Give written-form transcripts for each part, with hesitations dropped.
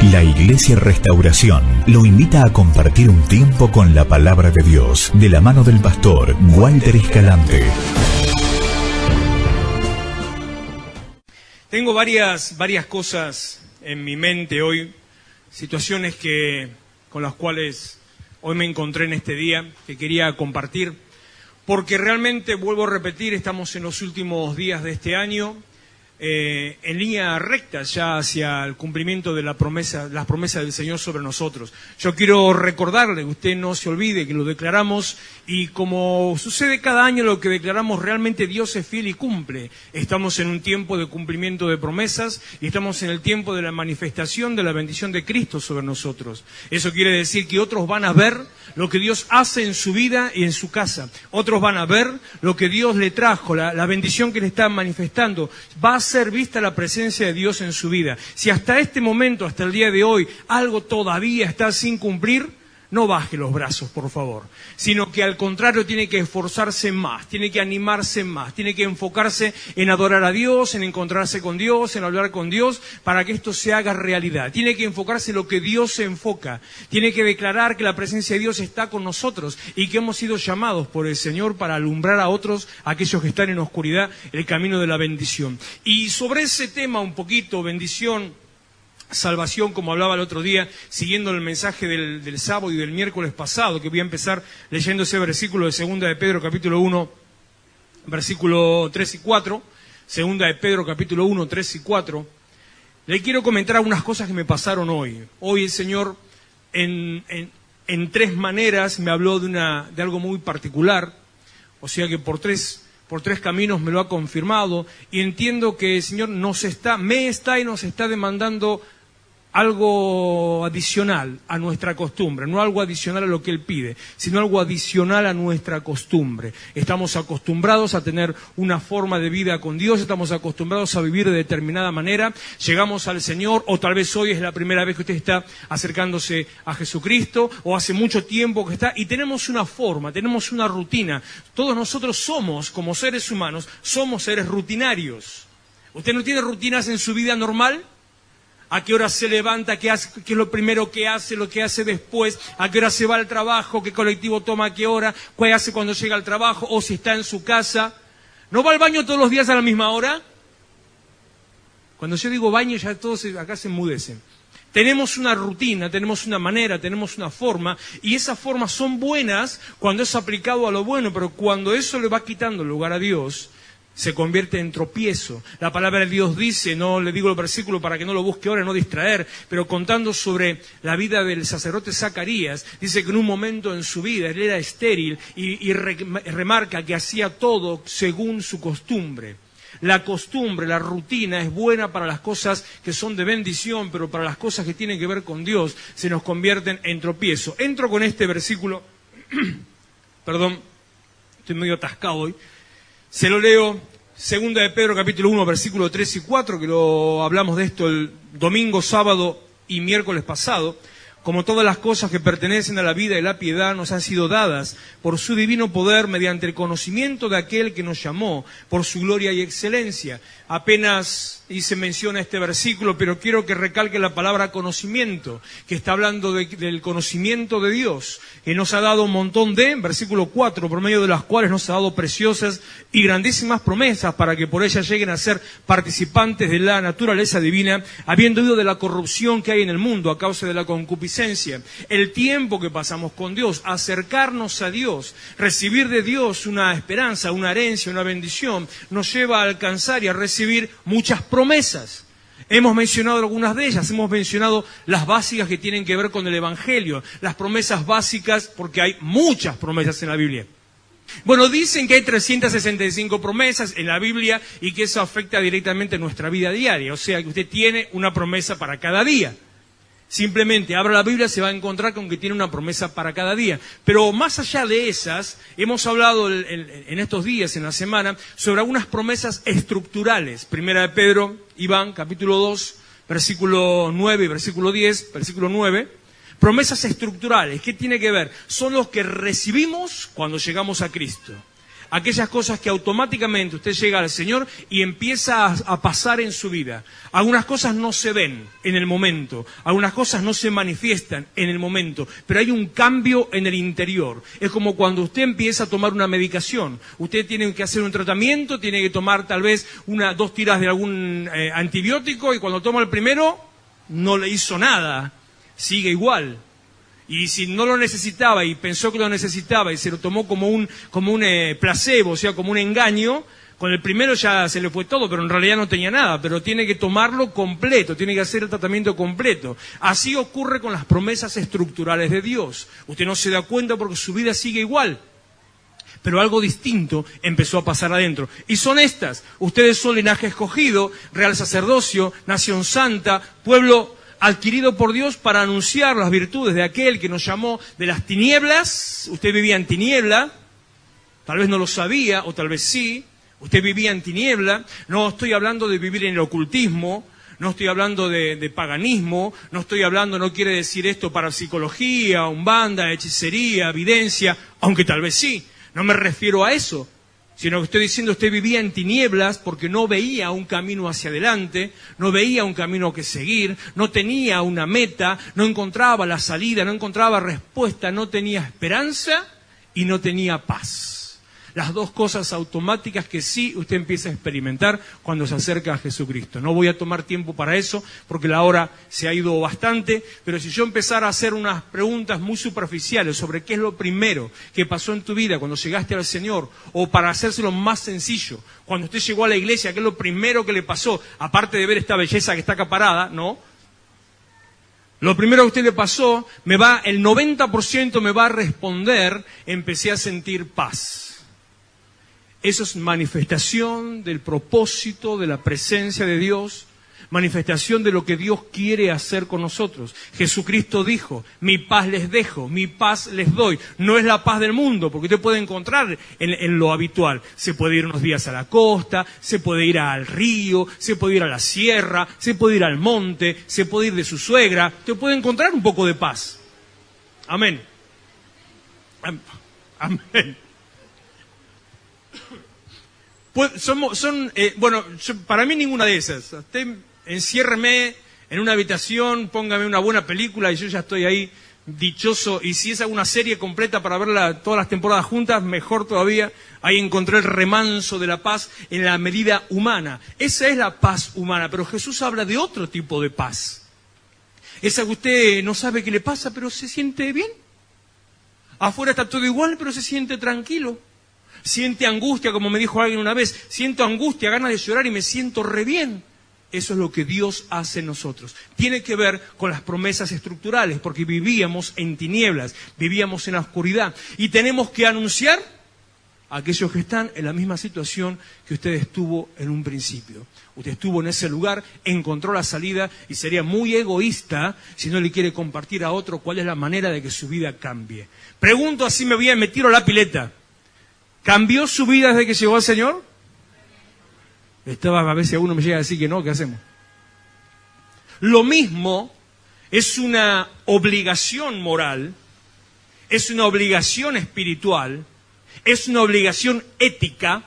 La Iglesia Restauración lo invita a compartir un tiempo con la Palabra de Dios, de la mano del pastor Walter Escalante. Tengo varias cosas en mi mente hoy, situaciones con las cuales hoy me encontré en este día, que quería compartir, porque realmente, vuelvo a repetir, estamos en los últimos días de este año, en línea recta ya hacia el cumplimiento de las promesas del Señor sobre nosotros. Yo quiero recordarle, usted no se olvide que lo declaramos, y como sucede cada año, lo que declaramos realmente Dios es fiel y cumple. Estamos en un tiempo de cumplimiento de promesas y estamos en el tiempo de la manifestación de la bendición de Cristo sobre nosotros. Eso quiere decir que otros van a ver lo que Dios hace en su vida y en su casa. Otros van a ver lo que Dios le trajo, la bendición que le está manifestando. Va a ser vista la presencia de Dios en su vida. Si hasta este momento, hasta el día de hoy, algo todavía está sin cumplir, no baje los brazos, por favor, sino que al contrario tiene que esforzarse más, tiene que animarse más, tiene que enfocarse en adorar a Dios, en encontrarse con Dios, en hablar con Dios, para que esto se haga realidad. Tiene que enfocarse en lo que Dios se enfoca, tiene que declarar que la presencia de Dios está con nosotros y que hemos sido llamados por el Señor para alumbrar a otros, aquellos que están en oscuridad, el camino de la bendición. Y sobre ese tema un poquito, bendición, salvación, como hablaba el otro día, siguiendo el mensaje del sábado y del miércoles pasado, que voy a empezar leyendo ese versículo de 2 de Pedro capítulo 1, versículo 3 y 4, 2 de Pedro capítulo 1, 3 y 4, le quiero comentar algunas cosas que me pasaron hoy. Hoy el Señor en tres maneras me habló de algo muy particular, o sea que por tres caminos me lo ha confirmado, y entiendo que el Señor nos está demandando algo adicional a nuestra costumbre, no algo adicional a lo que Él pide, sino algo adicional a nuestra costumbre. Estamos acostumbrados a tener una forma de vida con Dios, estamos acostumbrados a vivir de determinada manera, llegamos al Señor, o tal vez hoy es la primera vez que usted está acercándose a Jesucristo, o hace mucho tiempo que está, y tenemos una forma, tenemos una rutina. Todos nosotros somos, como seres humanos, somos seres rutinarios. ¿Usted no tiene rutinas en su vida normal? ¿A qué hora se levanta? ¿Qué es lo primero que hace? ¿Lo que hace después? ¿A qué hora se va al trabajo? ¿Qué colectivo toma? ¿A qué hora? ¿Qué hace cuando llega al trabajo? ¿O si está en su casa? ¿No va al baño todos los días a la misma hora? Cuando yo digo baño, ya todos acá se enmudecen. Tenemos una rutina, tenemos una manera, tenemos una forma, y esas formas son buenas cuando es aplicado a lo bueno, pero cuando eso le va quitando lugar a Dios, se convierte en tropiezo. La palabra de Dios dice, no le digo el versículo para que no lo busque ahora, no distraer, pero contando sobre la vida del sacerdote Zacarías, dice que en un momento en su vida él era estéril y remarca que hacía todo según su costumbre. La costumbre, la rutina es buena para las cosas que son de bendición, pero para las cosas que tienen que ver con Dios se nos convierten en tropiezo. Entro con este versículo, perdón, estoy medio atascado hoy. Se lo leo, 2 de Pedro capítulo 1, versículo 3 y 4, que lo hablamos de esto el domingo, sábado y miércoles pasado. Como todas las cosas que pertenecen a la vida y la piedad nos han sido dadas por su divino poder mediante el conocimiento de aquel que nos llamó por su gloria y excelencia. Apenas hice mención a este versículo, pero quiero que recalque la palabra conocimiento, que está hablando del conocimiento de Dios, que nos ha dado un montón versículo 4, por medio de las cuales nos ha dado preciosas y grandísimas promesas para que por ellas lleguen a ser participantes de la naturaleza divina, habiendo huido de la corrupción que hay en el mundo a causa de la concupiscencia. El tiempo que pasamos con Dios, acercarnos a Dios, recibir de Dios una esperanza, una herencia, una bendición, nos lleva a alcanzar y a recibir muchas promesas. Hemos mencionado algunas de ellas, hemos mencionado las básicas que tienen que ver con el Evangelio, las promesas básicas, porque hay muchas promesas en la Biblia. Bueno, dicen que hay 365 promesas en la Biblia y que eso afecta directamente a nuestra vida diaria, o sea que usted tiene una promesa para cada día. Simplemente abra la Biblia, se va a encontrar con que tiene una promesa para cada día. Pero más allá de esas, hemos hablado en estos días, en la semana, sobre algunas promesas estructurales. Primera de Pedro, Iván, capítulo 2, versículo 9 y versículo 10, versículo 9. Promesas estructurales, ¿qué tiene que ver? Son los que recibimos cuando llegamos a Cristo. aquellas cosas que automáticamente usted llega al Señor y empieza a pasar en su vida. Algunas cosas no se ven en el momento, algunas cosas no se manifiestan en el momento, pero hay un cambio en el interior. Es como cuando usted empieza a tomar una medicación. Usted tiene que hacer un tratamiento, tiene que tomar tal vez 2 tiras de algún antibiótico, y cuando toma el primero no le hizo nada, sigue igual. Y si no lo necesitaba y pensó que lo necesitaba y se lo tomó como un placebo, o sea, como un engaño, con el primero ya se le fue todo, pero en realidad no tenía nada. Pero tiene que tomarlo completo, tiene que hacer el tratamiento completo. Así ocurre con las promesas estructurales de Dios. Usted no se da cuenta porque su vida sigue igual, pero algo distinto empezó a pasar adentro. Y son estas: ustedes son linaje escogido, real sacerdocio, nación santa, pueblo adquirido por Dios para anunciar las virtudes de aquel que nos llamó de las tinieblas. Usted vivía en tiniebla, tal vez no lo sabía, o tal vez sí. Usted vivía en tiniebla. No estoy hablando de vivir en el ocultismo, no estoy hablando de paganismo, no quiere decir esto para psicología, umbanda, hechicería, evidencia, aunque tal vez sí. No me refiero a eso, sino que estoy diciendo usted vivía en tinieblas porque no veía un camino hacia adelante, no veía un camino que seguir, no tenía una meta, no encontraba la salida, no encontraba respuesta, no tenía esperanza y no tenía paz. Las dos cosas automáticas que sí usted empieza a experimentar cuando se acerca a Jesucristo. No voy a tomar tiempo para eso porque la hora se ha ido bastante, pero si yo empezara a hacer unas preguntas muy superficiales sobre qué es lo primero que pasó en tu vida cuando llegaste al Señor, o para hacérselo más sencillo, cuando usted llegó a la iglesia, ¿qué es lo primero que le pasó? Aparte de ver esta belleza que está acá parada, ¿no? Lo primero que a usted le pasó, el 90% me va a responder: empecé a sentir paz. Eso es manifestación del propósito, de la presencia de Dios, manifestación de lo que Dios quiere hacer con nosotros. Jesucristo dijo: mi paz les dejo, mi paz les doy. No es la paz del mundo, porque usted puede encontrar en lo habitual. Se puede ir unos días a la costa, se puede ir al río, se puede ir a la sierra, se puede ir al monte, se puede ir de su suegra. Usted puede encontrar un poco de paz. Amén. Amén. Para mí ninguna de esas. Usted enciérreme en una habitación, póngame una buena película y yo ya estoy ahí dichoso. Y si es alguna serie completa para verla todas las temporadas juntas, mejor todavía. Ahí encontré el remanso de la paz en la medida humana. Esa es la paz humana, pero Jesús habla de otro tipo de paz. Esa que usted no sabe qué le pasa, pero se siente bien. Afuera está todo igual, pero se siente tranquilo. Siente angustia, como me dijo alguien una vez: siento angustia, ganas de llorar y me siento re bien. Eso es lo que Dios hace en nosotros. Tiene que ver con las promesas estructurales, porque vivíamos en tinieblas, vivíamos en la oscuridad. Y tenemos que anunciar a aquellos que están en la misma situación que usted estuvo en un principio. Usted estuvo en ese lugar, encontró la salida, y sería muy egoísta si no le quiere compartir a otro cuál es la manera de que su vida cambie. Pregunto, así me tiro a la pileta: ¿cambió su vida desde que llegó al Señor? A veces uno me llega a decir que no, ¿qué hacemos? Lo mismo es una obligación moral, es una obligación espiritual, es una obligación ética.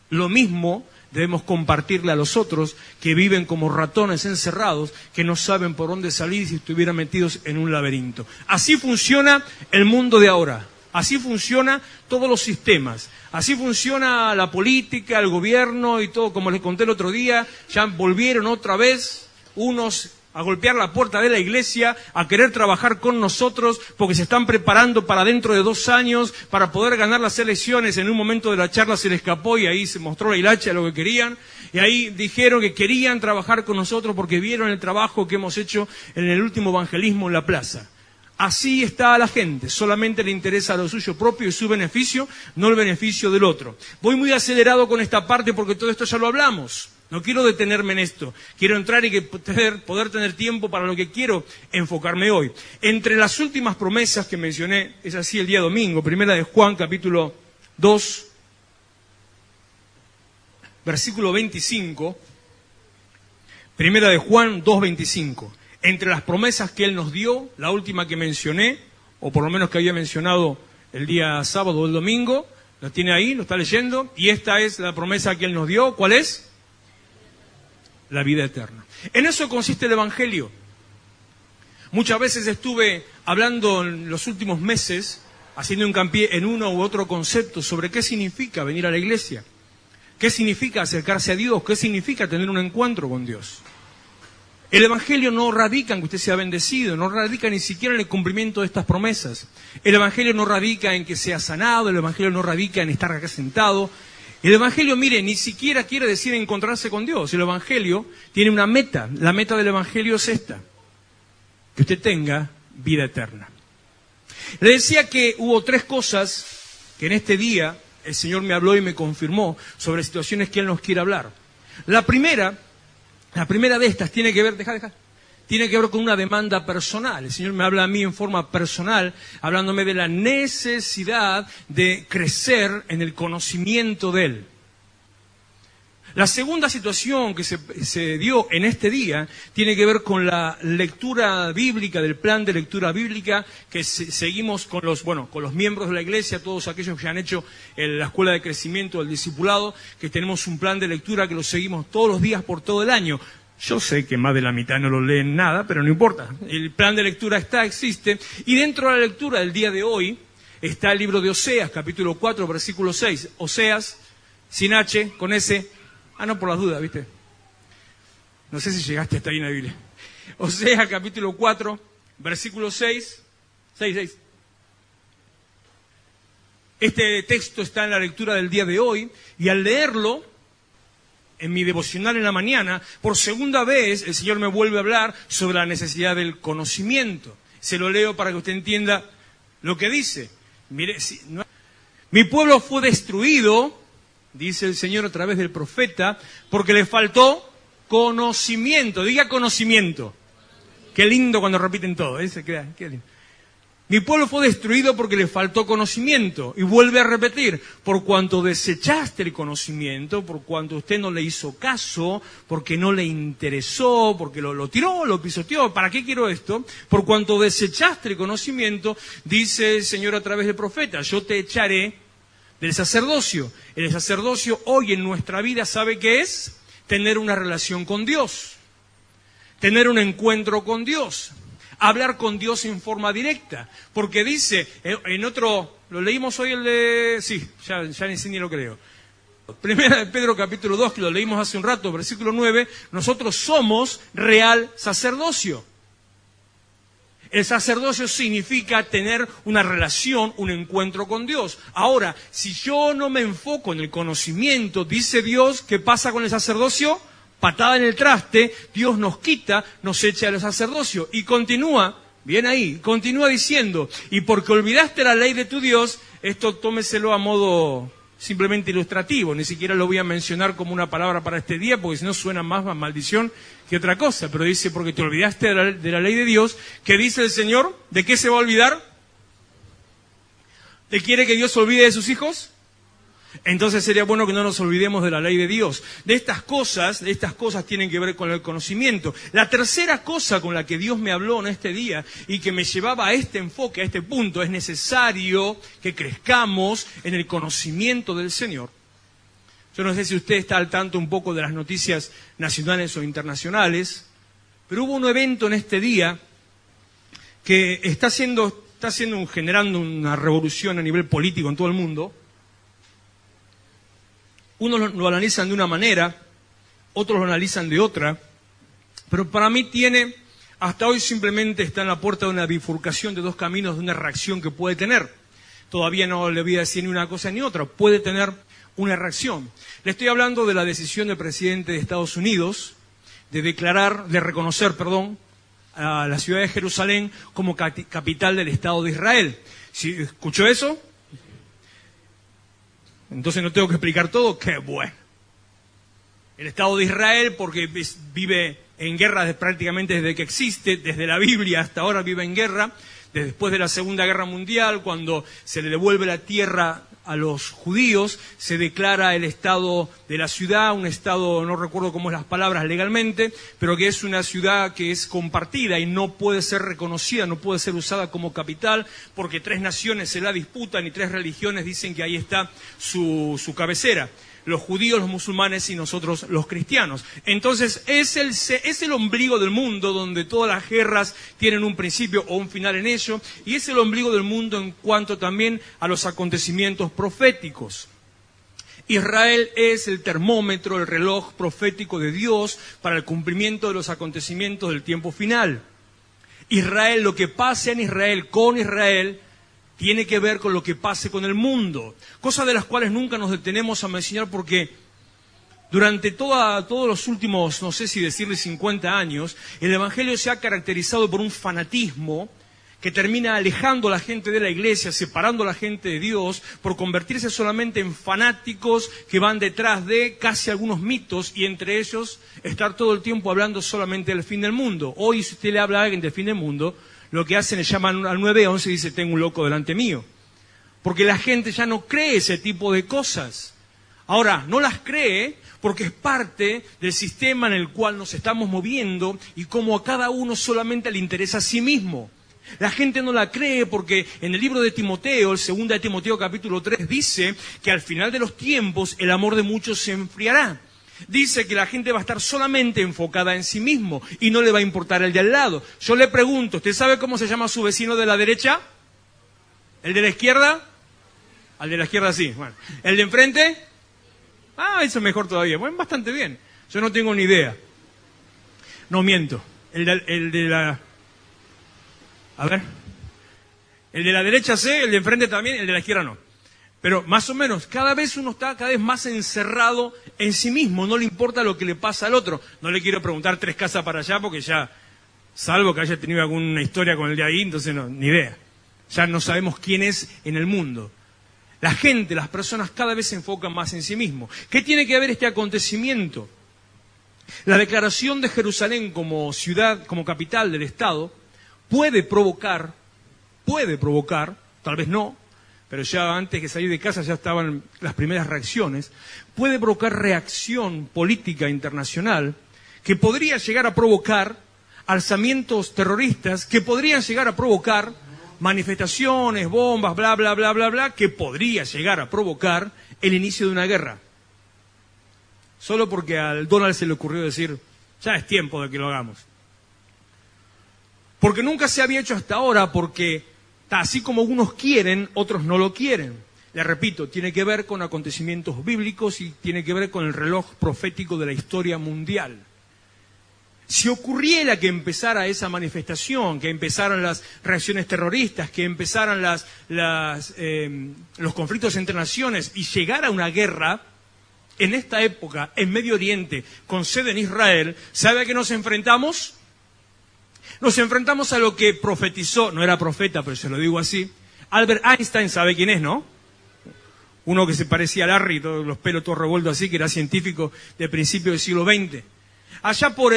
Lo mismo debemos compartirle a los otros que viven como ratones encerrados, que no saben por dónde salir si estuvieran metidos en un laberinto. Así funciona el mundo de ahora. Así funcionan todos los sistemas, así funciona la política, el gobierno y todo. Como les conté el otro día, ya volvieron otra vez unos a golpear la puerta de la iglesia, a querer trabajar con nosotros, porque se están preparando para dentro de 2 años, para poder ganar las elecciones. En un momento de la charla se les escapó y ahí se mostró la hilacha de lo que querían. Y ahí dijeron que querían trabajar con nosotros porque vieron el trabajo que hemos hecho en el último evangelismo en la plaza. Así está la gente, solamente le interesa lo suyo propio y su beneficio, no el beneficio del otro. Voy muy acelerado con esta parte porque todo esto ya lo hablamos. No quiero detenerme en esto. Quiero entrar y poder tener tiempo para lo que quiero enfocarme hoy. Entre las últimas promesas que mencioné, es así el día domingo, primera de Juan, capítulo 2, versículo 25. Primera de Juan 2, 25. Entre las promesas que Él nos dio, la última que mencioné, o por lo menos que había mencionado el día sábado o el domingo, ¿Lo tiene ahí? ¿Lo está leyendo? Y esta es la promesa que Él nos dio. ¿Cuál es? La vida eterna. En eso consiste el Evangelio. Muchas veces estuve hablando en los últimos meses, haciendo hincapié en uno u otro concepto sobre qué significa venir a la iglesia, qué significa acercarse a Dios, qué significa tener un encuentro con Dios. El Evangelio no radica en que usted sea bendecido, no radica ni siquiera en el cumplimiento de estas promesas. El Evangelio no radica en que sea sanado, el Evangelio no radica en estar acá sentado. El Evangelio, mire, ni siquiera quiere decir encontrarse con Dios. El Evangelio tiene una meta. La meta del Evangelio es esta: que usted tenga vida eterna. Le decía que hubo 3 cosas que en este día el Señor me habló y me confirmó sobre situaciones que Él nos quiere hablar. La primera de estas tiene que ver, tiene que ver con una demanda personal. El Señor me habla a mí en forma personal, hablándome de la necesidad de crecer en el conocimiento de Él. La segunda situación que se dio en este día tiene que ver con la lectura bíblica, del plan de lectura bíblica que seguimos con los miembros de la iglesia, todos aquellos que han hecho la escuela de crecimiento del discipulado, que tenemos un plan de lectura que lo seguimos todos los días por todo el año. Yo sé que más de la mitad no lo leen nada, pero no importa. El plan de lectura existe, y dentro de la lectura del día de hoy está el libro de Oseas, capítulo 4, versículo 6. Oseas, sin H, con S. No, por las dudas, ¿viste? No sé si llegaste hasta ahí en la Biblia. Oseas, capítulo 4, versículo 6. Este texto está en la lectura del día de hoy, y al leerlo, en mi devocional en la mañana, por segunda vez el Señor me vuelve a hablar sobre la necesidad del conocimiento. Se lo leo para que usted entienda lo que dice. Mire, mi pueblo fue destruido, dice el Señor a través del profeta, porque le faltó conocimiento. Diga conocimiento. Qué lindo cuando repiten todo. Qué lindo. Mi pueblo fue destruido porque le faltó conocimiento. Y vuelve a repetir: por cuanto desechaste el conocimiento, por cuanto usted no le hizo caso, porque no le interesó, porque lo tiró, lo pisoteó. ¿Para qué quiero esto? Por cuanto desechaste el conocimiento, dice el Señor a través del profeta, yo te echaré del sacerdocio. El sacerdocio hoy en nuestra vida, ¿sabe qué es? Tener una relación con Dios, tener un encuentro con Dios, hablar con Dios en forma directa, porque dice, en otro, lo leímos hoy ya ni lo creo. Primera de Pedro capítulo 2, que lo leímos hace un rato, versículo 9, nosotros somos real sacerdocio. El sacerdocio significa tener una relación, un encuentro con Dios. Ahora, si yo no me enfoco en el conocimiento, dice Dios, ¿qué pasa con el sacerdocio? Patada en el traste, Dios nos quita, nos echa del sacerdocio. Y continúa, bien ahí, continúa diciendo, y porque olvidaste la ley de tu Dios, esto tómeselo a modo simplemente ilustrativo, ni siquiera lo voy a mencionar como una palabra para este día, porque si no suena más maldición que otra cosa, pero dice, porque te olvidaste de la ley de Dios, ¿qué dice el Señor? ¿De qué se va a olvidar? ¿Te quiere que Dios se olvide de sus hijos? Entonces sería bueno que no nos olvidemos de la ley de Dios. De estas cosas tienen que ver con el conocimiento. La tercera cosa con la que Dios me habló en este día y que me llevaba a este enfoque, a este punto, es necesario que crezcamos en el conocimiento del Señor. Yo no sé si usted está al tanto un poco de las noticias nacionales o internacionales, pero hubo un evento en este día que está generando una revolución a nivel político en todo el mundo. Unos lo analizan de una manera, otros lo analizan de otra, pero para mí hasta hoy simplemente está en la puerta de una bifurcación de dos caminos, de una reacción que puede tener. Todavía no le voy a decir ni una cosa ni otra, puede tener una reacción. Le estoy hablando de la decisión del presidente de Estados Unidos de reconocer a la ciudad de Jerusalén como capital del Estado de Israel. ¿Sí? ¿Escuchó eso? Entonces no tengo que explicar todo. ¡Qué bueno! El Estado de Israel, porque vive en guerra prácticamente desde que existe, desde la Biblia hasta ahora vive en guerra, después de la Segunda Guerra Mundial, cuando se le devuelve la tierra a los judíos, se declara el estado de la ciudad, un estado, no recuerdo cómo es las palabras legalmente, pero que es una ciudad que es compartida y no puede ser reconocida, no puede ser usada como capital, porque 3 naciones se la disputan y 3 religiones dicen que ahí está su cabecera. Los judíos, los musulmanes y nosotros los cristianos. Entonces es el ombligo del mundo donde todas las guerras tienen un principio o un final en ello, y es el ombligo del mundo en cuanto también a los acontecimientos proféticos. Israel es el termómetro, el reloj profético de Dios para el cumplimiento de los acontecimientos del tiempo final. Israel, lo que pase en Israel, con Israel, tiene que ver con lo que pase con el mundo, cosas de las cuales nunca nos detenemos a mencionar porque durante todos los últimos, no sé si decirle 50 años, el Evangelio se ha caracterizado por un fanatismo que termina alejando a la gente de la iglesia, separando a la gente de Dios, por convertirse solamente en fanáticos que van detrás de casi algunos mitos y entre ellos estar todo el tiempo hablando solamente del fin del mundo. Hoy si usted le habla a alguien del fin del mundo, lo que hacen es llaman al 911 y dice, tengo un loco delante mío. Porque la gente ya no cree ese tipo de cosas. Ahora, no las cree porque es parte del sistema en el cual nos estamos moviendo y como a cada uno solamente le interesa a sí mismo. La gente no la cree porque en el libro de Timoteo, el 2 de Timoteo capítulo 3, dice que al final de los tiempos el amor de muchos se enfriará. Dice que la gente va a estar solamente enfocada en sí mismo y no le va a importar el de al lado. Yo le pregunto, ¿usted sabe cómo se llama su vecino de la derecha? ¿El de la izquierda? Al de la izquierda sí. Bueno. ¿El de enfrente? Ah, eso es mejor todavía. Bueno, bastante bien. Yo no tengo ni idea. No miento. El de la... A ver. El de la derecha sé, el de enfrente también, el de la izquierda no. Pero más o menos, cada vez uno está cada vez más encerrado en sí mismo, no le importa lo que le pasa al otro. No le quiero preguntar 3 casas para allá porque ya, salvo que haya tenido alguna historia con el de ahí, entonces no, ni idea. Ya no sabemos quién es en el mundo. La gente, las personas cada vez se enfocan más en sí mismo. ¿Qué tiene que ver este acontecimiento? La declaración de Jerusalén como ciudad, como capital del Estado, puede provocar, tal vez no, pero ya antes de salir de casa ya estaban las primeras reacciones, puede provocar reacción política internacional que podría llegar a provocar alzamientos terroristas, que podrían llegar a provocar manifestaciones, bombas, bla, bla, bla, bla, bla, que podría llegar a provocar el inicio de una guerra. Solo porque al Donald se le ocurrió decir, ya es tiempo de que lo hagamos. Porque nunca se había hecho hasta ahora, porque así como unos quieren, otros no lo quieren. Le repito, tiene que ver con acontecimientos bíblicos y tiene que ver con el reloj profético de la historia mundial. Si ocurriera que empezara esa manifestación, que empezaran las reacciones terroristas, que empezaran los conflictos entre naciones y llegara una guerra, en esta época, en Medio Oriente, con sede en Israel, ¿sabe a qué nos enfrentamos? Nos enfrentamos a lo que profetizó, no era profeta, pero se lo digo así, Albert Einstein, ¿sabe quién es, no? Uno que se parecía a Larry, todos los pelos todos revueltos así, que era científico de principios del siglo XX. Allá por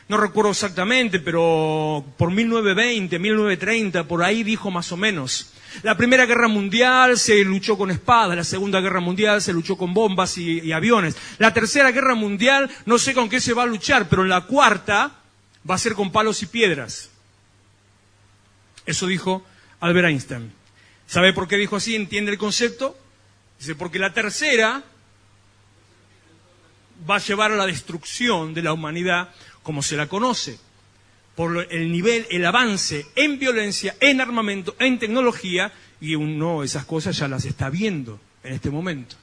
no recuerdo exactamente, pero por 1920, 1930, por ahí dijo más o menos. La Primera Guerra Mundial se luchó con espadas, la Segunda Guerra Mundial se luchó con bombas y aviones. La Tercera Guerra Mundial, no sé con qué se va a luchar, pero en la cuarta va a ser con palos y piedras. Eso dijo Albert Einstein. ¿Sabe por qué dijo así? ¿Entiende el concepto? Dice, porque la tercera va a llevar a la destrucción de la humanidad como se la conoce, por el nivel, el avance en violencia, en armamento, en tecnología, y uno esas cosas ya las está viendo en este momento.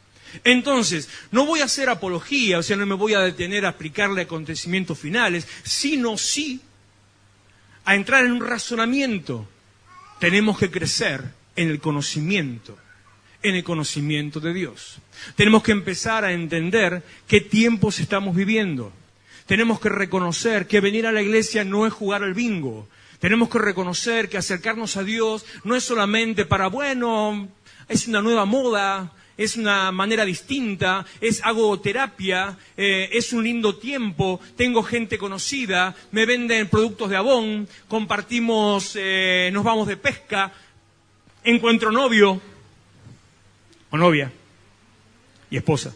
Entonces, no voy a hacer apología, o sea, no me voy a detener a explicarle acontecimientos finales, sino sí a entrar en un razonamiento. Tenemos que crecer en el conocimiento de Dios. Tenemos que empezar a entender qué tiempos estamos viviendo. Tenemos que reconocer que venir a la iglesia no es jugar al bingo. Tenemos que reconocer que acercarnos a Dios no es solamente para, bueno, es una nueva moda, es una manera distinta, hago terapia, es un lindo tiempo, tengo gente conocida, me venden productos de Avon, compartimos, nos vamos de pesca, encuentro novio. o novia y esposa.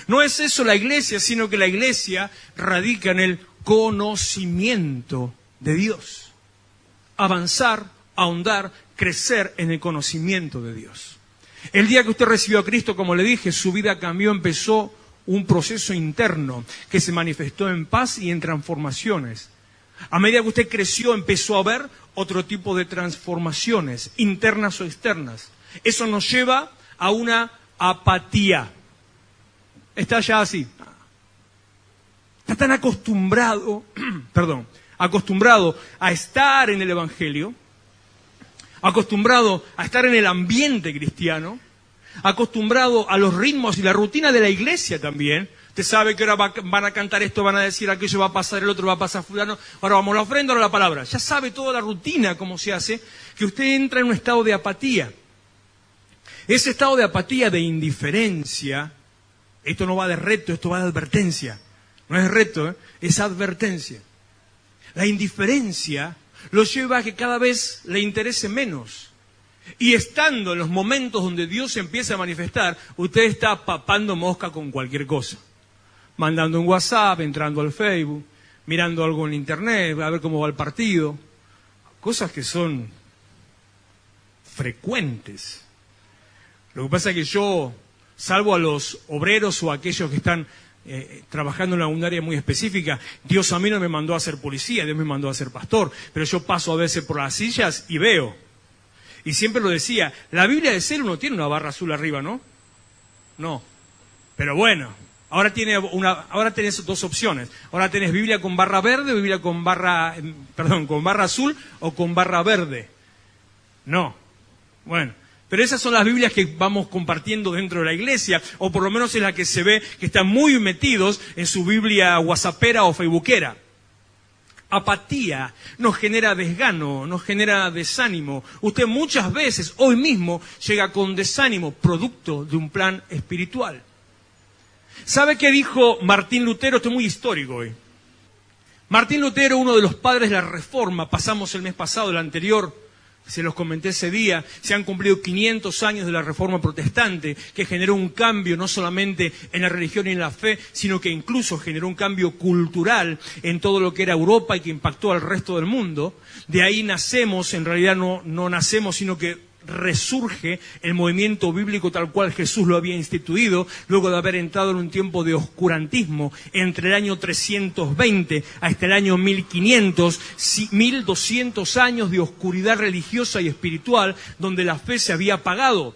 No es eso la iglesia, sino que la iglesia radica en el conocimiento de Dios. Avanzar, ahondar, crecer en el conocimiento de Dios. El día que usted recibió a Cristo, como le dije, su vida cambió, empezó un proceso interno que se manifestó en paz y en transformaciones. A medida que usted creció, empezó a ver otro tipo de transformaciones, internas o externas. Eso nos lleva a una apatía. Está ya así. Está tan acostumbrado, acostumbrado a estar en el Evangelio, acostumbrado a estar en el ambiente cristiano, acostumbrado a los ritmos y la rutina de la iglesia también. Usted sabe que ahora van a cantar esto, van a decir aquello, va a pasar el otro, va a pasar fulano, ahora vamos a la ofrenda, ahora la palabra. Ya sabe toda la rutina, cómo se hace, que usted entra en un estado de apatía. Ese estado de apatía, de indiferencia, esto no va de reto, esto va de advertencia. No es reto, es advertencia. La indiferencia lo lleva a que cada vez le interese menos. Y estando en los momentos donde Dios se empieza a manifestar, usted está papando mosca con cualquier cosa. Mandando un WhatsApp, entrando al Facebook, mirando algo en Internet, a ver cómo va el partido. Cosas que son frecuentes. Lo que pasa es que yo, salvo a los obreros o a aquellos que están trabajando en un área muy específica, Dios a mí no me mandó a ser policía, Dios me mandó a ser pastor, pero yo paso a veces por las sillas y veo. Y siempre lo decía, la Biblia de Celu no tiene una barra azul arriba, ¿no? No. Pero bueno, ahora tenés dos opciones. Ahora tenés Biblia con barra verde o Biblia con barra azul o con barra verde. No. Bueno. Pero esas son las Biblias que vamos compartiendo dentro de la iglesia, o por lo menos es la que se ve que están muy metidos en su Biblia whatsappera o facebookera. Apatía nos genera desgano, nos genera desánimo. Usted muchas veces, hoy mismo, llega con desánimo, producto de un plan espiritual. ¿Sabe qué dijo Martín Lutero? Esto es muy histórico hoy. Martín Lutero, uno de los padres de la Reforma, pasamos el mes pasado, el anterior, se los comenté ese día, se han cumplido 500 años de la Reforma Protestante, que generó un cambio no solamente en la religión y en la fe, sino que incluso generó un cambio cultural en todo lo que era Europa y que impactó al resto del mundo. De ahí nacemos, en realidad no nacemos, sino que resurge el movimiento bíblico tal cual Jesús lo había instituido, luego de haber entrado en un tiempo de oscurantismo entre el año 320 hasta el año 1500, 1200 años de oscuridad religiosa y espiritual donde la fe se había apagado.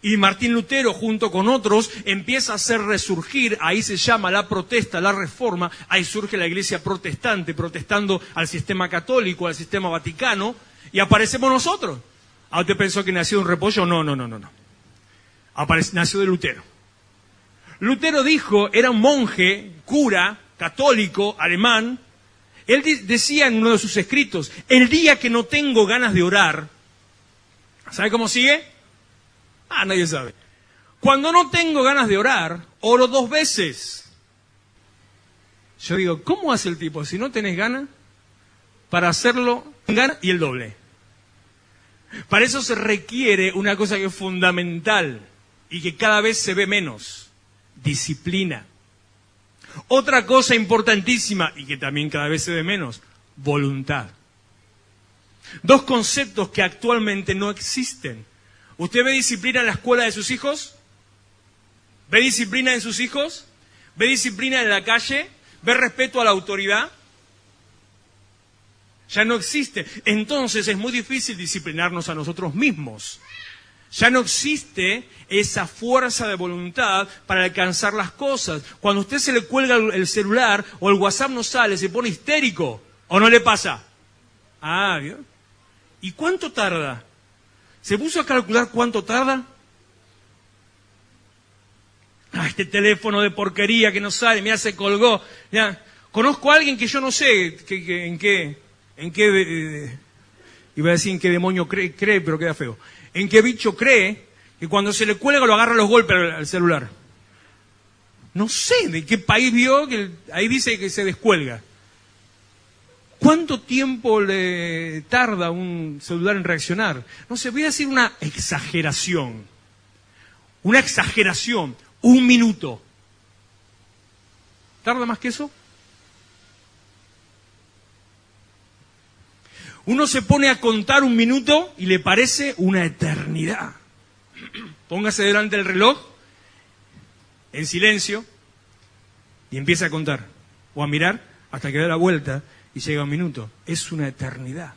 Y Martín Lutero, junto con otros, empieza a hacer resurgir, ahí se llama la protesta, la reforma, ahí surge la iglesia protestante, protestando al sistema católico, al sistema vaticano, y aparecemos nosotros. ¿Ah, usted pensó que nació de un repollo? No. Nació de Lutero. Lutero dijo, era un monje, cura, católico, alemán. Él decía en uno de sus escritos, el día que no tengo ganas de orar, ¿sabe cómo sigue? Nadie sabe. Cuando no tengo ganas de orar, oro 2 veces. Yo digo, ¿cómo hace el tipo? Si no tenés ganas, para hacerlo, ganas y el doble. Para eso se requiere una cosa que es fundamental y que cada vez se ve menos: disciplina. Otra cosa importantísima y que también cada vez se ve menos: voluntad. 2 conceptos que actualmente no existen. ¿Usted ve disciplina en la escuela de sus hijos? ¿Ve disciplina en sus hijos? ¿Ve disciplina en la calle? ¿Ve respeto a la autoridad? Ya no existe. Entonces es muy difícil disciplinarnos a nosotros mismos. Ya no existe esa fuerza de voluntad para alcanzar las cosas. Cuando a usted se le cuelga el celular o el WhatsApp no sale, se pone histérico. ¿O no le pasa? ¿Vio? ¿Y cuánto tarda? ¿Se puso a calcular cuánto tarda? Este teléfono de porquería que no sale, mira, se colgó. Ya. Conozco a alguien que yo no sé en qué iba a decir en qué demonio cree, pero queda feo. En qué bicho cree que cuando se le cuelga lo agarra a los golpes al celular. No sé de qué país vio que ahí dice que se descuelga. ¿Cuánto tiempo le tarda un celular en reaccionar? No sé, voy a decir una exageración. Una exageración. 1 minuto. ¿Tarda más que eso? Uno se pone a contar 1 minuto y le parece una eternidad. Póngase delante del reloj, en silencio, y empieza a contar. O a mirar hasta que da la vuelta y llega 1 minuto. Es una eternidad.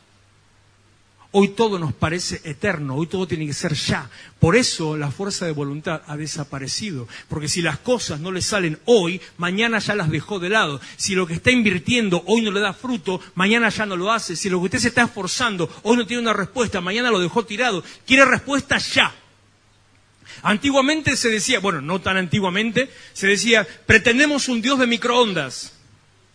Hoy todo nos parece eterno, hoy todo tiene que ser ya. Por eso la fuerza de voluntad ha desaparecido. Porque si las cosas no le salen hoy, mañana ya las dejó de lado. Si lo que está invirtiendo hoy no le da fruto, mañana ya no lo hace. Si lo que usted se está esforzando hoy no tiene una respuesta, mañana lo dejó tirado. Quiere respuesta ya. Antiguamente se decía, bueno, no tan antiguamente, se decía, pretendemos un Dios de microondas.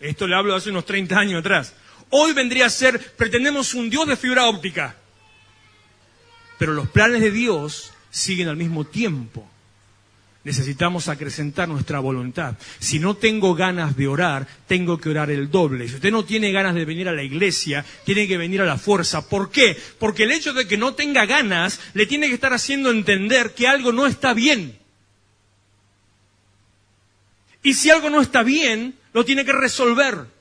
Esto le hablo de hace unos 30 años atrás. Hoy vendría a ser, pretendemos un Dios de fibra óptica. Pero los planes de Dios siguen al mismo tiempo. Necesitamos acrecentar nuestra voluntad. Si no tengo ganas de orar, tengo que orar el doble. Si usted no tiene ganas de venir a la iglesia, tiene que venir a la fuerza. ¿Por qué? Porque el hecho de que no tenga ganas le tiene que estar haciendo entender que algo no está bien. Y si algo no está bien, lo tiene que resolver.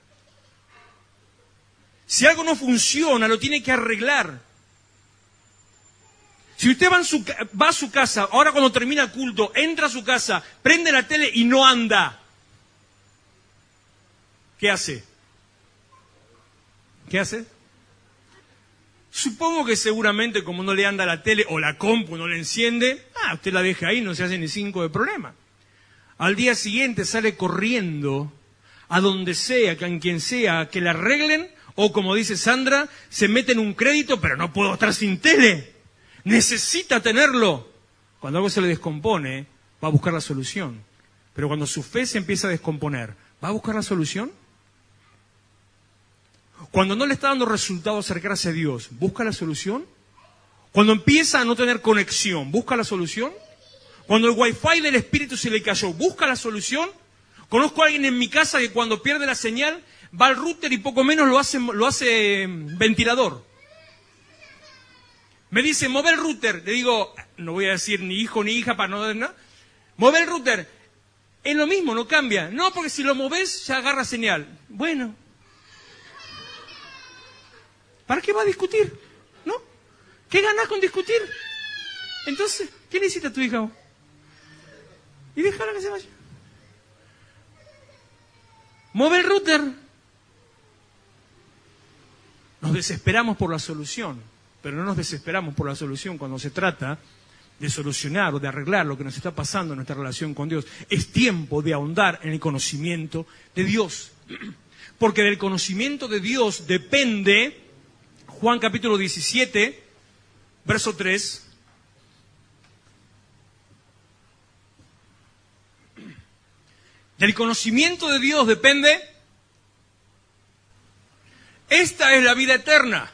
Si algo no funciona, lo tiene que arreglar. Si usted va a su casa, ahora cuando termina el culto, entra a su casa, prende la tele y no anda, ¿qué hace? ¿Qué hace? Supongo que seguramente como no le anda la tele o la compu no le enciende, usted la deja ahí, no se hace ni 5 de problema. Al día siguiente sale corriendo a donde sea, a quien sea, que la arreglen. O como dice Sandra, se mete en un crédito, pero no puedo estar sin tele. Necesita tenerlo. Cuando algo se le descompone, va a buscar la solución. Pero cuando su fe se empieza a descomponer, ¿va a buscar la solución? Cuando no le está dando resultado acercarse a Dios, ¿busca la solución? Cuando empieza a no tener conexión, ¿busca la solución? Cuando el wifi del espíritu se le cayó, ¿busca la solución? Conozco a alguien en mi casa que cuando pierde la señal, va al router y poco menos lo hace ventilador. Me dice, mueve el router. Le digo, no voy a decir ni hijo ni hija para no dar nada. Mueve el router. Es lo mismo, no cambia. No, porque si lo moves ya agarra señal. Bueno. ¿Para qué va a discutir? ¿No? ¿Qué ganás con discutir? Entonces, ¿qué necesita tu hija? Y déjala que se vaya. Mueve el router. Nos desesperamos por la solución, pero no nos desesperamos por la solución cuando se trata de solucionar o de arreglar lo que nos está pasando en nuestra relación con Dios. Es tiempo de ahondar en el conocimiento de Dios. Porque del conocimiento de Dios depende, Juan capítulo 17, verso 3, del conocimiento de Dios depende. Esta es la vida eterna.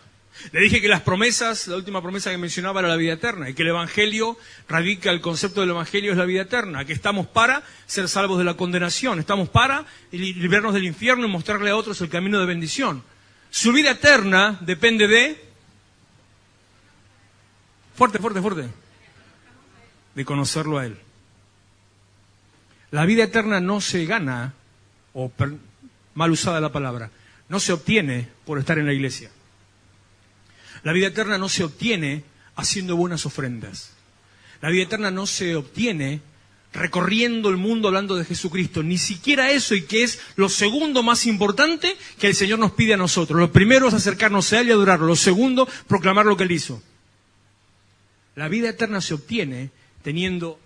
Le dije que las promesas, la última promesa que mencionaba era la vida eterna, y que el Evangelio radica, el concepto del Evangelio es la vida eterna, que estamos para ser salvos de la condenación, estamos para librarnos del infierno y mostrarle a otros el camino de bendición. Su vida eterna depende de... Fuerte, de conocerlo a Él. La vida eterna no se gana, mal usada la palabra, no se obtiene por estar en la iglesia. La vida eterna no se obtiene haciendo buenas ofrendas. La vida eterna no se obtiene recorriendo el mundo hablando de Jesucristo. Ni siquiera eso, y que es lo segundo más importante que el Señor nos pide a nosotros. Lo primero es acercarnos a Él y adorarlo. Lo segundo, proclamar lo que Él hizo. La vida eterna se obtiene teniendo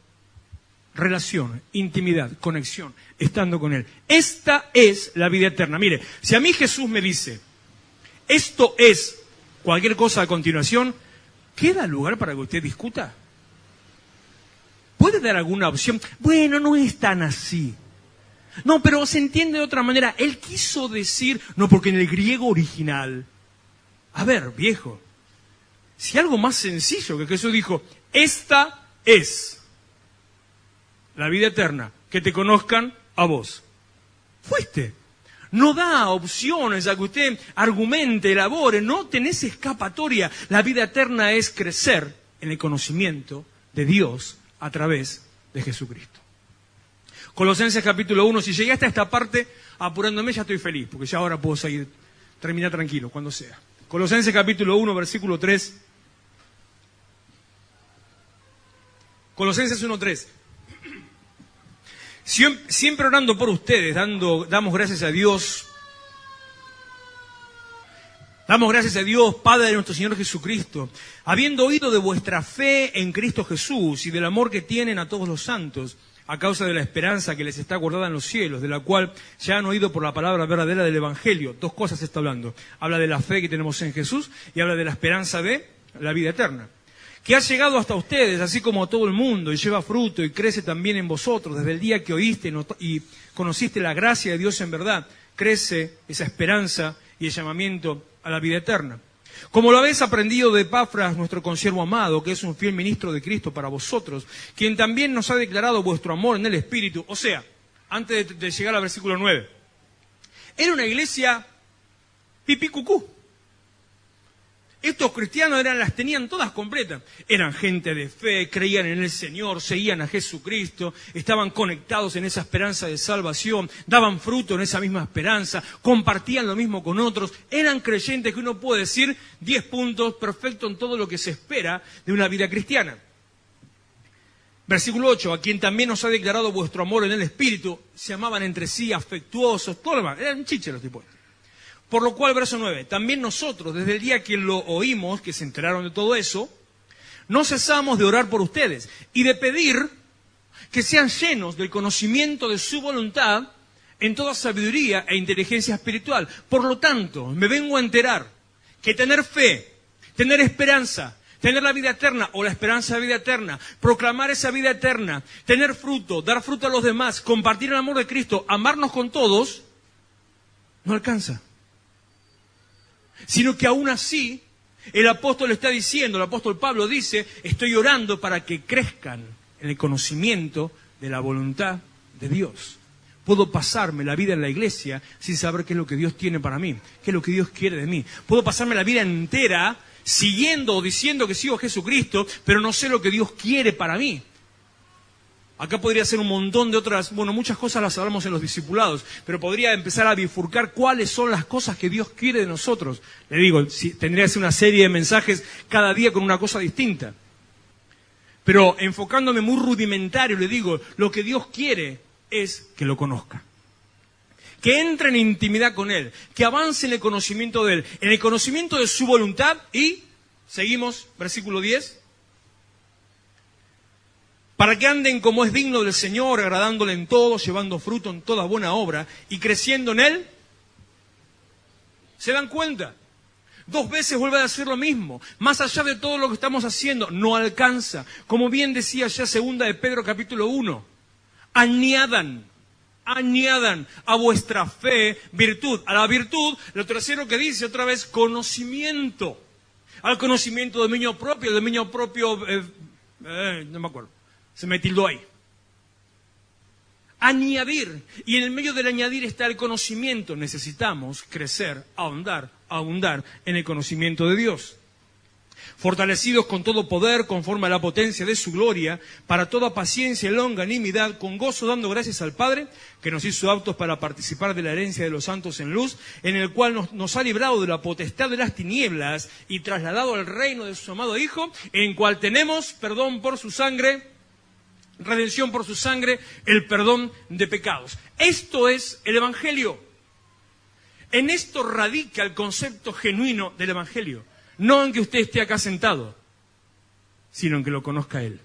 relación, intimidad, conexión, estando con Él. Esta es la vida eterna. Mire, si a mí Jesús me dice, esto es cualquier cosa a continuación, ¿queda lugar para que usted discuta? ¿Puede dar alguna opción? Bueno, no es tan así. No, pero se entiende de otra manera. Él quiso decir, no, porque en el griego original. A ver, viejo, si algo más sencillo que Jesús dijo, esta es la vida eterna, que te conozcan a vos. Fuiste. No da opciones a que usted argumente, elabore, no tenés escapatoria. La vida eterna es crecer en el conocimiento de Dios a través de Jesucristo. Colosenses capítulo 1, si llegué hasta esta parte apurándome ya estoy feliz, porque ya ahora puedo seguir, terminar tranquilo, cuando sea. Colosenses capítulo 1, versículo 3. Colosenses 1:3. Siempre orando por ustedes, damos gracias a Dios. Damos gracias a Dios, Padre de nuestro Señor Jesucristo, habiendo oído de vuestra fe en Cristo Jesús y del amor que tienen a todos los santos, a causa de la esperanza que les está guardada en los cielos, de la cual ya han oído por la palabra verdadera del Evangelio. Dos cosas está hablando. Habla de la fe que tenemos en Jesús y habla de la esperanza de la vida eterna, que ha llegado hasta ustedes, así como a todo el mundo, y lleva fruto y crece también en vosotros. Desde el día que oíste y conociste la gracia de Dios en verdad, crece esa esperanza y el llamamiento a la vida eterna. Como lo habéis aprendido de Epafras, nuestro consiervo amado, que es un fiel ministro de Cristo para vosotros, quien también nos ha declarado vuestro amor en el Espíritu. O sea, antes de llegar al versículo 9, era una iglesia pipí cucú. Estos cristianos las tenían todas completas. Eran gente de fe, creían en el Señor, seguían a Jesucristo, estaban conectados en esa esperanza de salvación, daban fruto en esa misma esperanza, compartían lo mismo con otros. Eran creyentes que uno puede decir 10 puntos, perfecto en todo lo que se espera de una vida cristiana. Versículo 8, a quien también nos ha declarado vuestro amor en el Espíritu. Se amaban entre sí, afectuosos, todo lo demás. Eran chiches los tipos. Por lo cual, verso 9, también nosotros, desde el día que lo oímos, que se enteraron de todo eso, no cesamos de orar por ustedes y de pedir que sean llenos del conocimiento de su voluntad en toda sabiduría e inteligencia espiritual. Por lo tanto, me vengo a enterar que tener fe, tener esperanza, tener la vida eterna o la esperanza de vida eterna, proclamar esa vida eterna, tener fruto, dar fruto a los demás, compartir el amor de Cristo, amarnos con todos, no alcanza. Sino que aún así, el apóstol está diciendo, el apóstol Pablo dice, estoy orando para que crezcan en el conocimiento de la voluntad de Dios. Puedo pasarme la vida en la iglesia sin saber qué es lo que Dios tiene para mí, qué es lo que Dios quiere de mí. Puedo pasarme la vida entera siguiendo o diciendo que sigo a Jesucristo, pero no sé lo que Dios quiere para mí. Acá podría ser un montón de otras, muchas cosas las hablamos en los discipulados, pero podría empezar a bifurcar cuáles son las cosas que Dios quiere de nosotros. Le digo, tendría que ser una serie de mensajes cada día con una cosa distinta. Pero enfocándome muy rudimentario, le digo, lo que Dios quiere es que lo conozca. Que entre en intimidad con Él, que avance en el conocimiento de Él, en el conocimiento de su voluntad y, seguimos, versículo 10. Para que anden como es digno del Señor, agradándole en todo, llevando fruto en toda buena obra y creciendo en Él. ¿Se dan cuenta? 2 veces vuelve a decir lo mismo. Más allá de todo lo que estamos haciendo, no alcanza. Como bien decía ya 2 de Pedro capítulo 1. Añadan a vuestra fe virtud. A la virtud, lo tercero que dice otra vez, conocimiento. Al conocimiento del dominio propio, no me acuerdo. Se me tildó ahí. Añadir. Y en el medio del añadir está el conocimiento. Necesitamos crecer, abundar en el conocimiento de Dios. Fortalecidos con todo poder, conforme a la potencia de su gloria, para toda paciencia y longanimidad, con gozo dando gracias al Padre, que nos hizo aptos para participar de la herencia de los santos en luz, en el cual nos ha librado de la potestad de las tinieblas y trasladado al reino de su amado Hijo, en cual tenemos perdón por su sangre, redención por su sangre, el perdón de pecados. Esto es el Evangelio. En esto radica el concepto genuino del Evangelio. No en que usted esté acá sentado, sino en que lo conozca Él.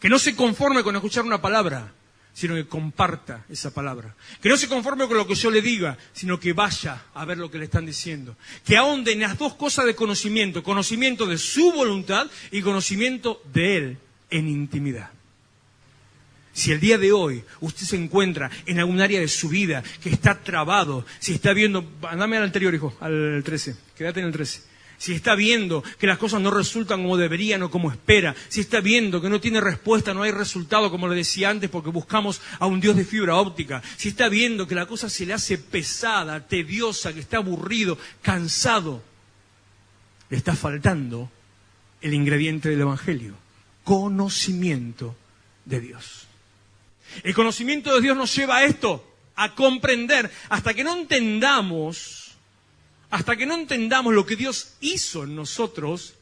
Que no se conforme con escuchar una palabra, sino que comparta esa palabra. Que no se conforme con lo que yo le diga, sino que vaya a ver lo que le están diciendo. Que ahonde en las dos cosas de conocimiento, conocimiento de su voluntad y conocimiento de Él en intimidad. Si el día de hoy usted se encuentra en algún área de su vida que está trabado, si está viendo, andame al anterior, hijo, al 13, quédate en el 13. si está viendo que las cosas no resultan como deberían o como espera, si está viendo que no tiene respuesta, no hay resultado, como le decía antes, porque buscamos a un Dios de fibra óptica, si está viendo que la cosa se le hace pesada, tediosa, que está aburrido, cansado, le está faltando el ingrediente del Evangelio: conocimiento de Dios. El conocimiento de Dios nos lleva a esto, a comprender. Hasta que no entendamos lo que Dios hizo en nosotros,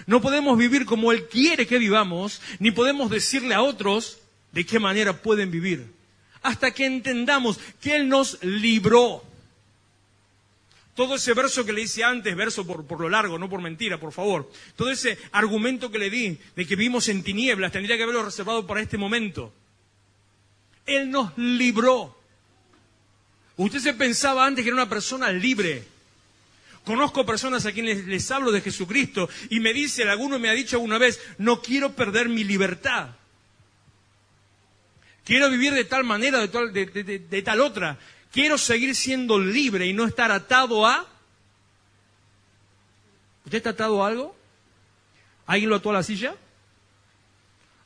no podemos vivir como Él quiere que vivamos, ni podemos decirle a otros de qué manera pueden vivir. Hasta que entendamos que Él nos libró. Todo ese verso que le hice antes, verso por lo largo, no por mentira, por favor. Todo ese argumento que le di de que vivimos en tinieblas, tendría que haberlo reservado para este momento. Él nos libró. Usted se pensaba antes que era una persona libre. Conozco personas a quienes les hablo de Jesucristo y me dice, alguno me ha dicho alguna vez, no quiero perder mi libertad. Quiero vivir de tal manera, de tal otra. Quiero seguir siendo libre y no estar atado a... ¿Usted está atado a algo? ¿Alguien lo ató a la silla?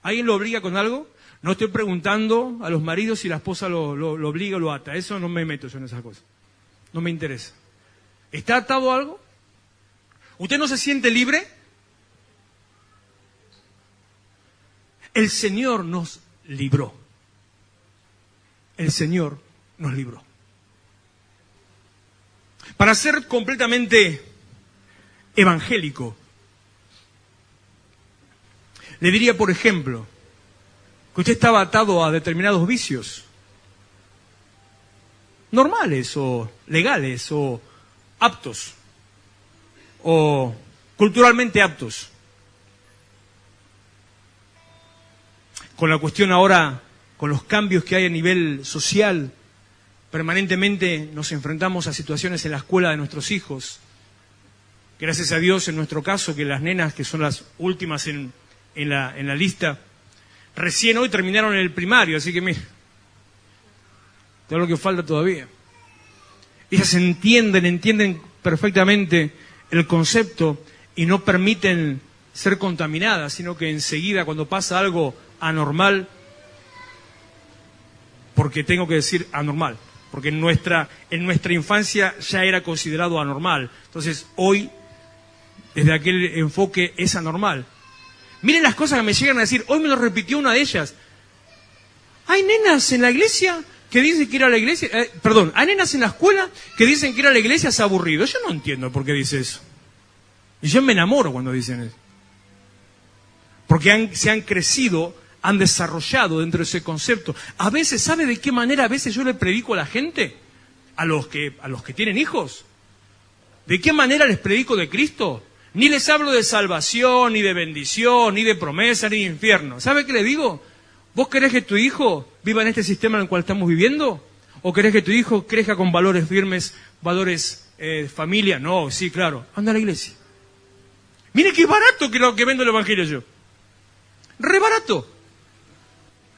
¿Alguien lo obliga con algo? No estoy preguntando a los maridos si la esposa lo obliga o lo ata. Eso no me meto yo en esas cosas. No me interesa. ¿Está atado a algo? ¿Usted no se siente libre? El Señor nos libró. El Señor nos libró. Para ser completamente evangélico, le diría, por ejemplo, que usted estaba atado a determinados vicios normales o legales o aptos o culturalmente aptos. Con la cuestión ahora, con los cambios que hay a nivel social, permanentemente nos enfrentamos a situaciones en la escuela de nuestros hijos. Gracias a Dios, en nuestro caso, que las nenas, que son las últimas en la lista, recién hoy terminaron el primario, así que mira, todo lo que falta todavía. Ellas entienden perfectamente el concepto y no permiten ser contaminadas, sino que enseguida cuando pasa algo anormal, porque tengo que decir anormal, porque en nuestra infancia ya era considerado anormal. Entonces hoy, desde aquel enfoque, es anormal. Miren las cosas que me llegan a decir. Hoy me lo repitió una de ellas. Hay nenas en la iglesia que dicen que ir a la iglesia... hay nenas en la escuela que dicen que ir a la iglesia es aburrido. Yo no entiendo por qué dice eso. Y yo me enamoro cuando dicen eso. Porque se han crecido, han desarrollado dentro de ese concepto. A veces, ¿sabe de qué manera a veces yo le predico a la gente? A los que tienen hijos. ¿De qué manera les predico de Cristo? Ni les hablo de salvación, ni de bendición, ni de promesa, ni de infierno. ¿Sabe qué le digo? ¿Vos querés que tu hijo viva en este sistema en el cual estamos viviendo? ¿O querés que tu hijo crezca con valores firmes, valores de familia? No, sí, claro. Anda a la iglesia. Mire qué barato que lo que vendo el Evangelio yo. Re barato.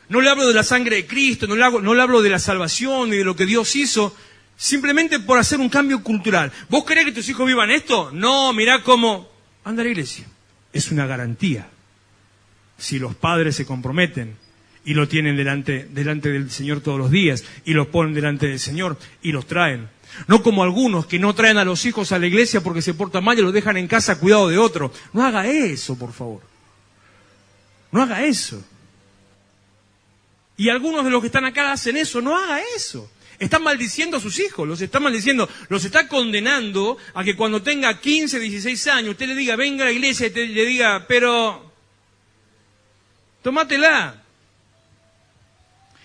No le hablo de la sangre de Cristo, no le hablo de la salvación ni de lo que Dios hizo, simplemente por hacer un cambio cultural. ¿Vos querés que tus hijos vivan esto? No, mirá cómo... Anda a la iglesia. Es una garantía. Si los padres se comprometen y lo tienen delante del Señor todos los días, y los ponen delante del Señor y los traen. No como algunos que no traen a los hijos a la iglesia porque se portan mal y los dejan en casa a cuidado de otro. No haga eso, por favor. No haga eso. Y algunos de los que están acá hacen eso. No haga eso. Están maldiciendo a sus hijos, los está maldiciendo, los está condenando a que cuando tenga 15, 16 años, usted le diga, venga a la iglesia y le diga, pero tómatela.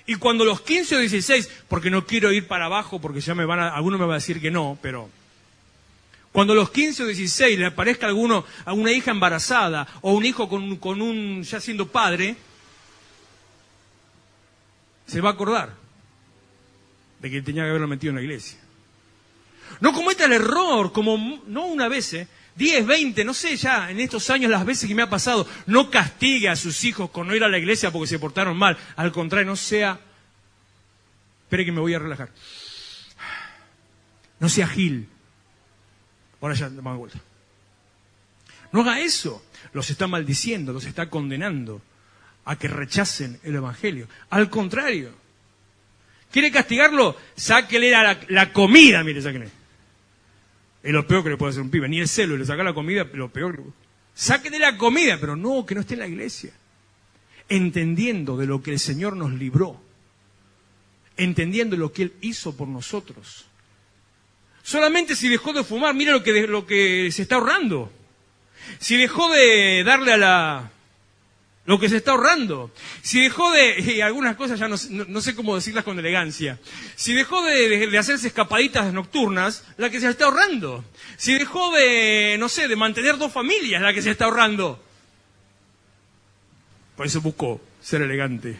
Y cuando los 15 o 16, porque no quiero ir para abajo, porque ya alguno me va a decir que no, pero cuando los 15 o 16 le aparezca a una hija embarazada o un hijo con ya siendo padre, se va a acordar de que tenía que haberlo metido en la iglesia. No cometa el error, como no una vez, 10, 20, no sé ya, en estos años las veces que me ha pasado, no castigue a sus hijos con no ir a la iglesia porque se portaron mal. Al contrario, no sea... Espere que me voy a relajar. No sea gil. Ahora ya, dame vuelta. No haga eso. Los está maldiciendo, los está condenando a que rechacen el Evangelio. Al contrario. ¿Quiere castigarlo? Sáquele la comida, mire, sáquele. Es lo peor que le puede hacer un pibe. Ni el celo, le saca la comida, lo peor. Sáquele la comida, pero no, que no esté en la iglesia. Entendiendo de lo que el Señor nos libró. Entendiendo lo que Él hizo por nosotros. Solamente si dejó de fumar, mire lo que se está ahorrando. Si dejó de darle a lo que se está ahorrando. Si dejó de... Y algunas cosas ya no sé cómo decirlas con elegancia. Si dejó de hacerse escapaditas nocturnas, la que se está ahorrando. Si dejó de, no sé, de mantener 2 familias, la que se está ahorrando. Por eso busco ser elegante.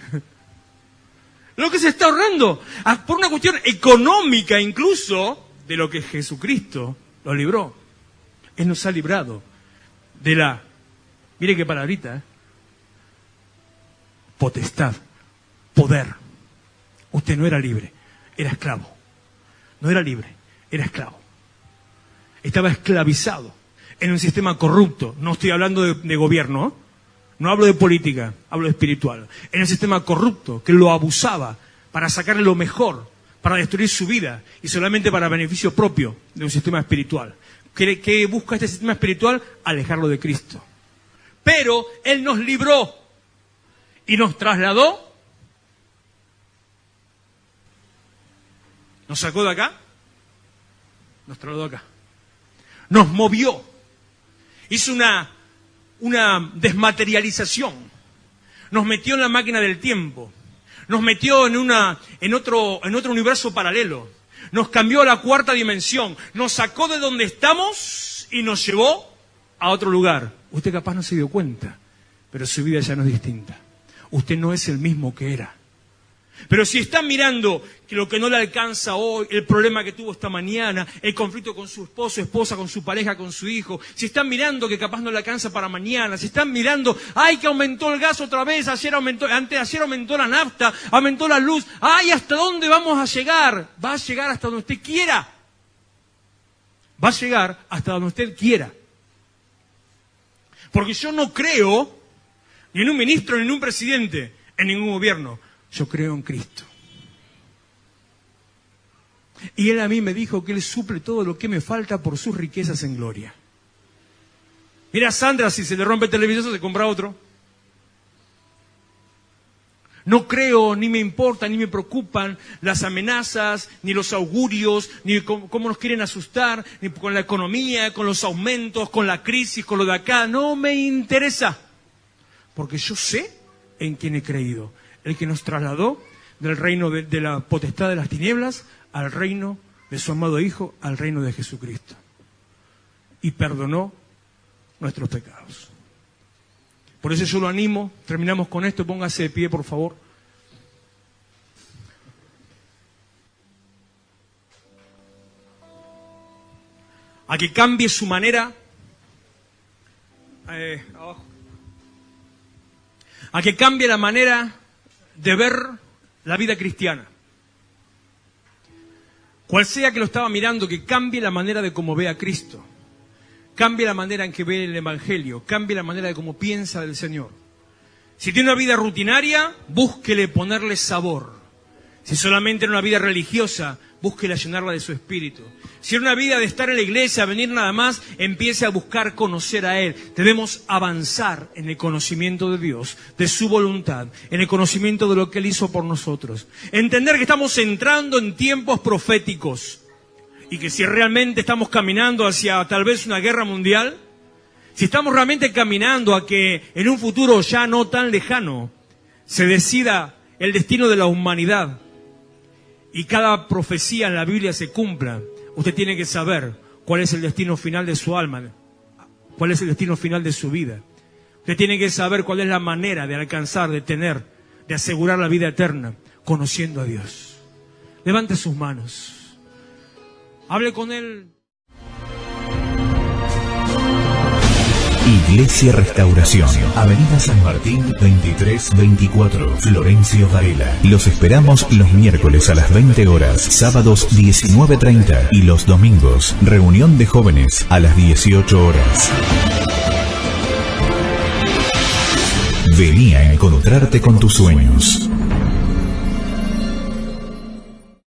Lo que se está ahorrando, por una cuestión económica incluso, de lo que Jesucristo lo libró. Él nos ha librado de la... Mire qué palabrita, potestad, poder. Usted no era libre, era esclavo. No era libre, era esclavo. Estaba esclavizado en un sistema corrupto. No estoy hablando de gobierno, ¿eh? No hablo de política, hablo de espiritual. En un sistema corrupto que lo abusaba para sacarle lo mejor, para destruir su vida y solamente para beneficio propio de un sistema espiritual. ¿Qué busca este sistema espiritual? Alejarlo de Cristo. Pero Él nos libró y nos trasladó. Nos sacó de acá. Nos trasladó acá. Nos movió. Hizo una desmaterialización. Nos metió en la máquina del tiempo. Nos metió en otro universo paralelo. Nos cambió a la 4ª dimensión. Nos sacó de donde estamos y nos llevó a otro lugar. Usted capaz no se dio cuenta, pero su vida ya no es distinta. Usted no es el mismo que era. Pero si está mirando que lo que no le alcanza hoy, el problema que tuvo esta mañana, el conflicto con su esposa, con su pareja, con su hijo, si están mirando que capaz no le alcanza para mañana, si están mirando, ¡ay, que aumentó el gas otra vez! Anteayer aumentó la nafta, aumentó la luz. ¡Ay, hasta dónde vamos a llegar! Va a llegar hasta donde usted quiera. Va a llegar hasta donde usted quiera. Porque yo no creo ni en un ministro, ni en un presidente, en ningún gobierno. Yo creo en Cristo. Y Él a mí me dijo que Él suple todo lo que me falta por sus riquezas en gloria. Mira a Sandra, si se le rompe el televisor, se compra otro. No creo, ni me importa, ni me preocupan las amenazas, ni los augurios, ni cómo nos quieren asustar, ni con la economía, con los aumentos, con la crisis, con lo de acá. No me interesa. Porque yo sé en quién he creído. El que nos trasladó del reino de la potestad de las tinieblas al reino de su amado Hijo, al reino de Jesucristo. Y perdonó nuestros pecados. Por eso yo lo animo, terminamos con esto, póngase de pie, por favor. A que cambie su manera, abajo. A que cambie la manera de ver la vida cristiana. Cual sea que lo estaba mirando, que cambie la manera de cómo ve a Cristo. Cambie la manera en que ve el Evangelio. Cambie la manera de cómo piensa del Señor. Si tiene una vida rutinaria, búsquele ponerle sabor. Si solamente era una vida religiosa, búsquele llenarla de su espíritu. Si era una vida de estar en la iglesia, venir nada más, empiece a buscar conocer a Él. Debemos avanzar en el conocimiento de Dios, de su voluntad, en el conocimiento de lo que Él hizo por nosotros. Entender que estamos entrando en tiempos proféticos y que si realmente estamos caminando hacia tal vez una guerra mundial, si estamos realmente caminando a que en un futuro ya no tan lejano se decida el destino de la humanidad, y cada profecía en la Biblia se cumpla, usted tiene que saber cuál es el destino final de su alma, cuál es el destino final de su vida. Usted tiene que saber cuál es la manera de alcanzar, de tener, de asegurar la vida eterna, conociendo a Dios. Levante sus manos. Hable con Él. Iglesia Restauración, Avenida San Martín 2324, Florencio Varela. Los esperamos los miércoles a las 20 horas, sábados 19:30 y los domingos, reunión de jóvenes a las 18 horas. Vení a encontrarte con tus sueños.